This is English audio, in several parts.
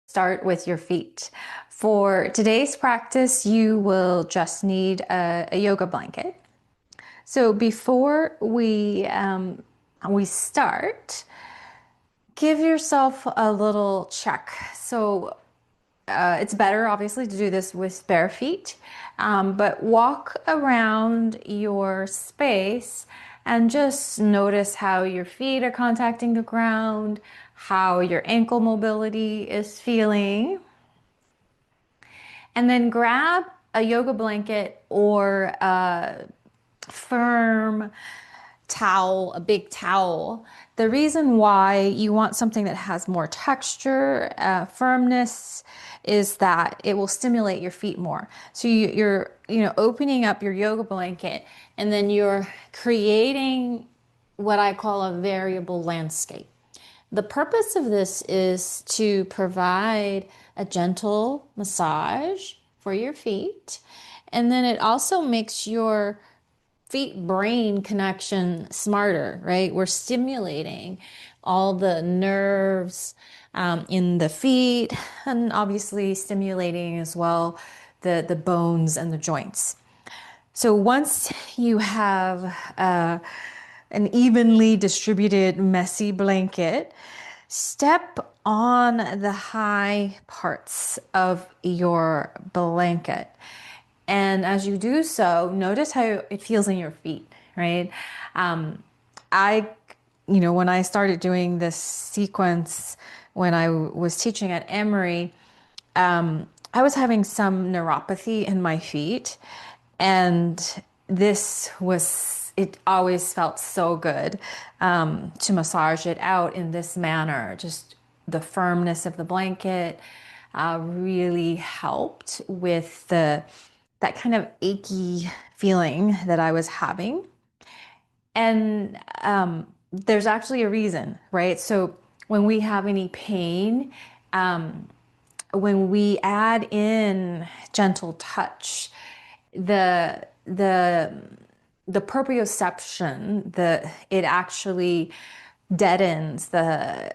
Start with your feet. For today's practice, you will just need a yoga blanket. So before we start, give yourself a little check. So it's better, obviously, to do this with bare feet, but walk around your space and just notice how your feet are contacting the ground, how your ankle mobility is feeling. And then grab a yoga blanket or a firm towel, a big towel. The reason why you want something that has more texture, firmness, is that it will stimulate your feet more. So you're opening up your yoga blanket, and then you're creating what I call a variable landscape. The purpose of this is to provide a gentle massage for your feet. And then it also makes your feet brain connection smarter, right? We're stimulating all the nerves in the feet, and obviously stimulating as well the bones and the joints. So once you have an evenly distributed, messy blanket, step on the high parts of your blanket. And as you do so, notice how it feels in your feet, right? I, when I started doing this sequence, when I was teaching at Emory, I was having some neuropathy in my feet. And it always felt so good to massage it out in this manner. Just the firmness of the blanket really helped with that kind of achy feeling that I was having. And there's actually a reason, right? So when we have any pain, when we add in gentle touch, the the the proprioception, it actually deadens the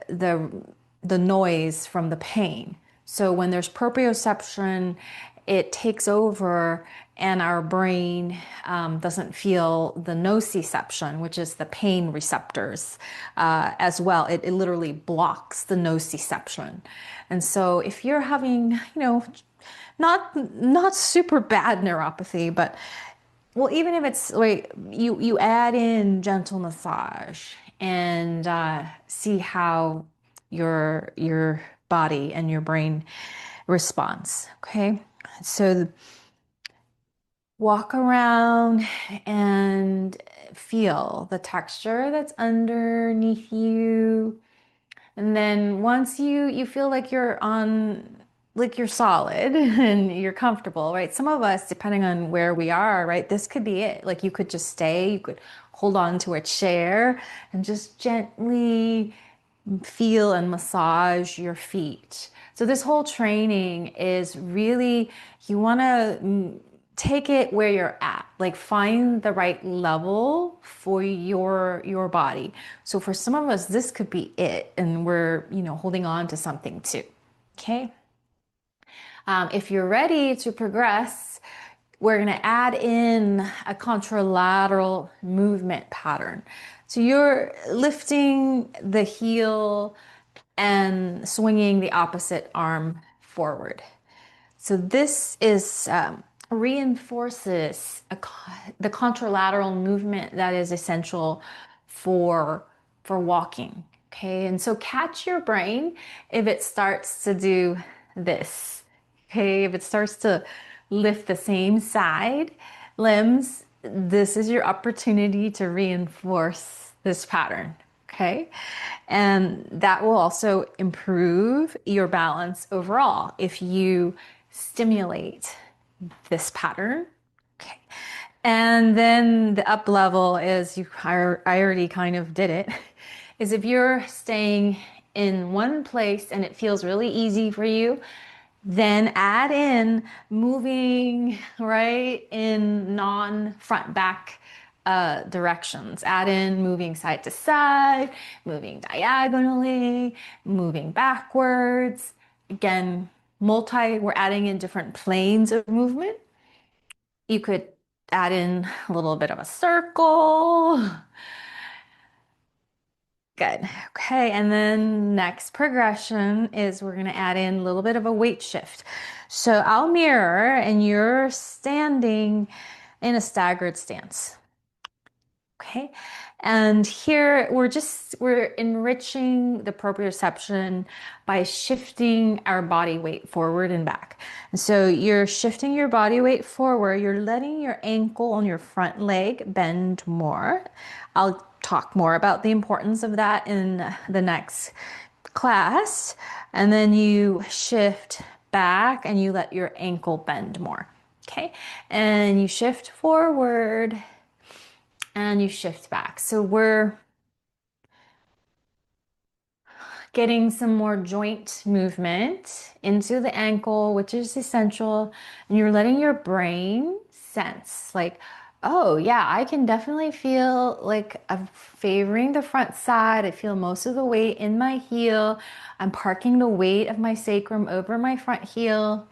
noise from the pain. So when there's proprioception, it takes over, and our brain doesn't feel the nociception, which is the pain receptors, as well. It literally blocks the nociception. And so if you're having, not super bad neuropathy, but well, even if it's like you add in gentle massage and see how your body and your brain responds. Okay, so walk around and feel the texture that's underneath you. And then once you feel like you're solid and you're comfortable, right? Some of us, depending on where we are, right, this could be it. Like you could just stay, you could hold on to a chair and just gently feel and massage your feet. So this whole training is really, you want to take it where you're at, like find the right level for your body. So for some of us, this could be it, and we're holding on to something too. Okay. If you're ready to progress, we're going to add in a contralateral movement pattern. So you're lifting the heel and swinging the opposite arm forward. So this reinforces the contralateral movement that is essential for walking. Okay, and so catch your brain if it starts to do this. Okay, if it starts to lift the same side limbs, this is your opportunity to reinforce this pattern. Okay, and that will also improve your balance overall if you stimulate this pattern. Okay. And then the up level is I already kind of did it, is if you're staying in one place and it feels really easy for you, then add in moving right in non-front back directions. Add in moving side to side, moving diagonally, moving backwards. Again, we're adding in different planes of movement. You could add in a little bit of a circle. Good. Okay. And then next progression is we're going to add in a little bit of a weight shift. So I'll mirror and you're standing in a staggered stance. Okay. And here we're enriching the proprioception by shifting our body weight forward and back. And so you're shifting your body weight forward, you're letting your ankle on your front leg bend more. I'll talk more about the importance of that in the next class. And then you shift back and you let your ankle bend more. Okay. And you shift forward and you shift back. So we're getting some more joint movement into the ankle, which is essential. And you're letting your brain sense, like, oh, yeah, I can definitely feel like I'm favoring the front side. I feel most of the weight in my heel. I'm parking the weight of my sacrum over my front heel.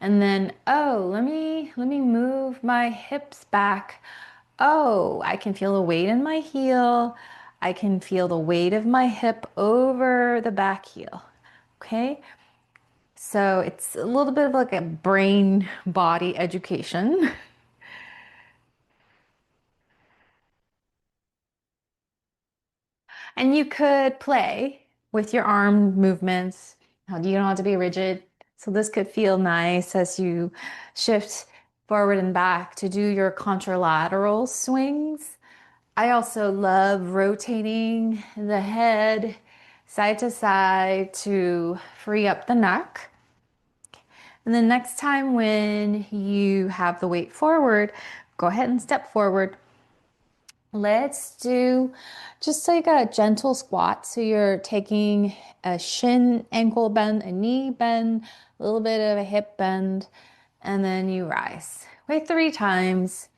And then, oh, let me move my hips back. Oh, I can feel the weight in my heel. I can feel the weight of my hip over the back heel. Okay? So it's a little bit of like a brain body education. And you could play with your arm movements. You don't have to be rigid. So this could feel nice as you shift forward and back to do your contralateral swings. I also love rotating the head side to side to free up the neck. And then next time when you have the weight forward, go ahead and step forward. Let's do just like a gentle squat. So you're taking a shin ankle bend, a knee bend, a little bit of a hip bend, and then you rise. Wait 3 times.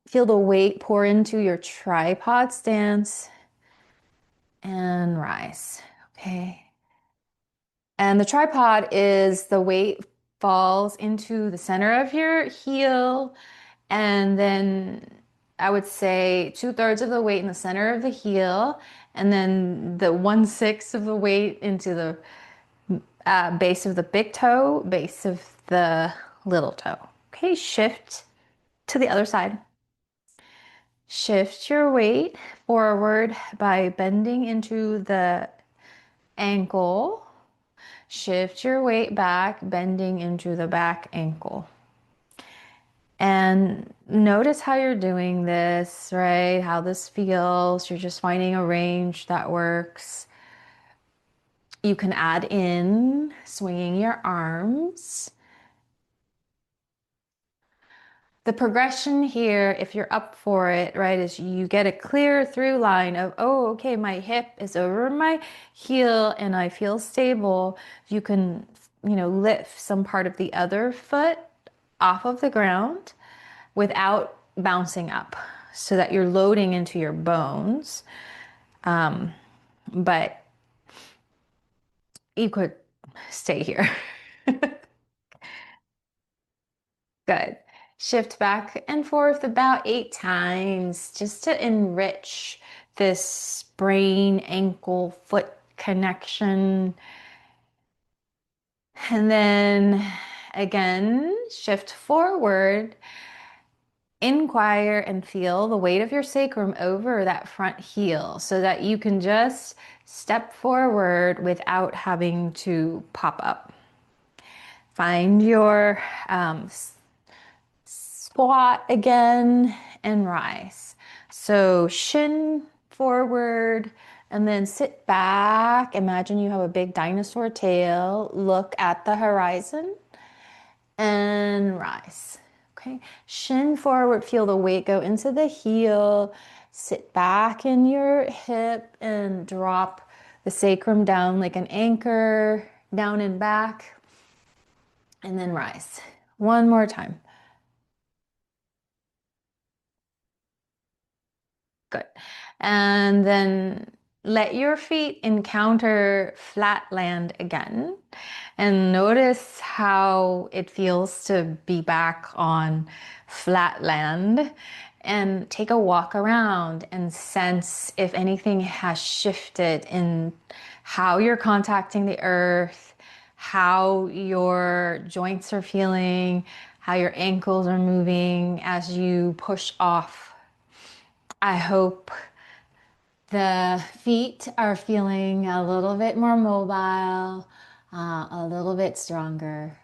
Feel the weight pour into your tripod stance and rise. Okay. And the tripod is the weight falls into the center of your heel. And then I would say 2/3 of the weight in the center of the heel. And then the 1/6 of the weight into the base of the big toe, base of the little toe. Okay. Shift to the other side. Shift your weight forward by bending into the ankle. Shift your weight back, bending into the back ankle. And notice how you're doing this, right? How this feels. You're just finding a range that works. You can add in swinging your arms. The progression here, if you're up for it, right, is you get a clear through line of, oh, okay, my hip is over my heel and I feel stable. You can, lift some part of the other foot off of the ground without bouncing up so that you're loading into your bones. But you could stay here. Good. Shift back and forth about 8 times just to enrich this brain, ankle, foot connection. And then again, shift forward, inquire and feel the weight of your sacrum over that front heel so that you can just step forward without having to pop up. Find your squat again and rise. So shin forward and then sit back. Imagine you have a big dinosaur tail. Look at the horizon and rise. Okay, shin forward, feel the weight go into the heel. Sit back in your hip and drop the sacrum down like an anchor, down and back, and then rise. One more time. Good. And then Let your feet encounter flat land again and notice how it feels to be back on flat land and take a walk around and sense if anything has shifted in how you're contacting the earth, how your joints are feeling, how your ankles are moving as you push off. I hope the feet are feeling a little bit more mobile, a little bit stronger.